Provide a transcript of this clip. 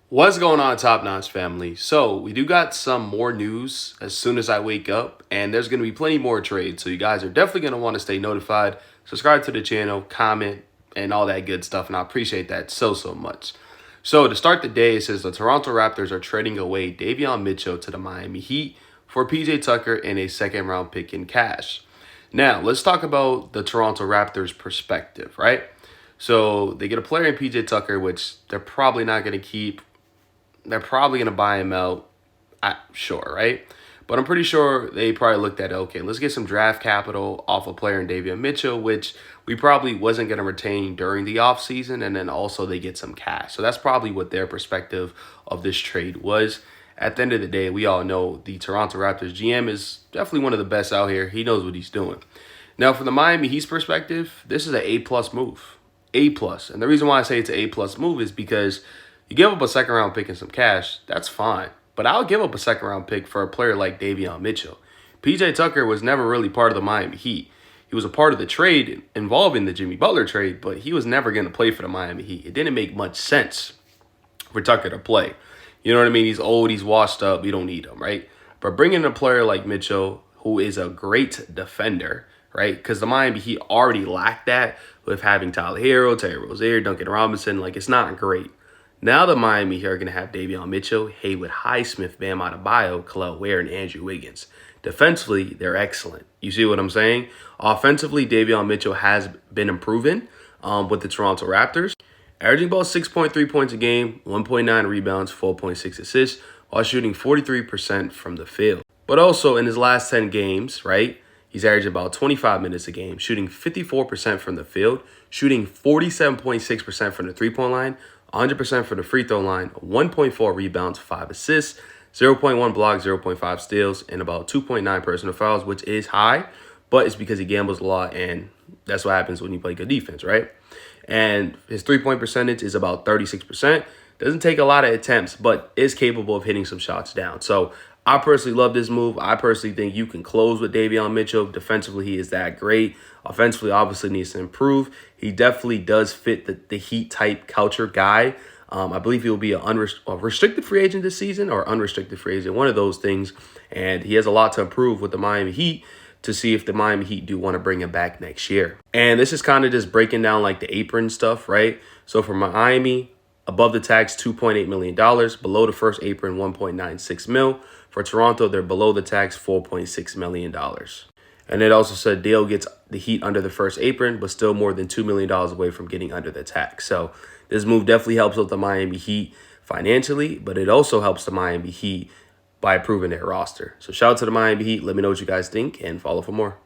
What's going on, Top Notch family? So, we do got some more news as soon as I wake up, and there's going to be plenty more trades. So, you guys are definitely going to want to stay notified, subscribe to the channel, comment, and all that good stuff. And I appreciate that so much. So, to start the day, it says the Toronto Raptors are trading away Davion Mitchell to the Miami Heat for PJ Tucker and a second round pick in cash. Now, let's talk about the Toronto Raptors perspective, right? So, they get a player in PJ Tucker, which they're probably not going to keep. They're probably going to buy him out, sure, right? But I'm pretty sure they probably looked at, okay, let's get some draft capital off a player in Davion Mitchell, which we probably wasn't going to retain during the offseason, and then also they get some cash. So that's probably what their perspective of this trade was. At the end of the day, we all know the Toronto Raptors GM is definitely one of the best out here. He knows what he's doing. Now, from the Miami Heat's perspective, this is an A-plus move. A-plus. And the reason why I say it's an A-plus move is because you give up a second-round pick and some cash, that's fine. But I'll give up a second-round pick for a player like Davion Mitchell. PJ Tucker was never really part of the Miami Heat. He was a part of the trade involving the Jimmy Butler trade, but he was never going to play for the Miami Heat. It didn't make much sense for Tucker to play. You know what I mean? He's old, he's washed up, we don't need him, right? But bringing in a player like Mitchell, who is a great defender, right? Because the Miami Heat already lacked that with having Tyler Hero, Terry Rozier, Duncan Robinson. Like, it's not great. Now the Miami here are going to have Davion Mitchell, Haywood Highsmith, Bam Adebayo, Khalil Ware, and Andrew Wiggins. Defensively, they're excellent. You see what I'm saying? Offensively, Davion Mitchell has been improving with the Toronto Raptors, averaging about 6.3 points a game, 1.9 rebounds, 4.6 assists, while shooting 43% from the field. But also in his last 10 games, right, he's averaging about 25 minutes a game, shooting 54% from the field, shooting 47.6% from the three-point line, 100% for the free throw line, 1.4 rebounds, 5 assists, 0.1 blocks, 0.5 steals, and about 2.9 personal fouls, which is high, but it's because he gambles a lot, and that's what happens when you play good defense, right? And his three-point percentage is about 36%. Doesn't take a lot of attempts, but is capable of hitting some shots down. So I personally love this move. I personally think you can close with Davion Mitchell. Defensively, he is that great. Offensively, obviously needs to improve. He definitely does fit the Heat-type culture guy. I believe he will be a restricted free agent this season or unrestricted free agent, one of those things. And he has a lot to improve with the Miami Heat to see if the Miami Heat do want to bring him back next year. And this is kind of just breaking down like the apron stuff, right? So for Miami, above the tax, $2.8 million. Below the first apron, $1.96 million. For Toronto, they're below the tax, $4.6 million. And it also said Dale gets the Heat under the first apron, but still more than $2 million away from getting under the tax. So this move definitely helps out the Miami Heat financially, but it also helps the Miami Heat by improving their roster. So shout out to the Miami Heat. Let me know what you guys think and follow for more.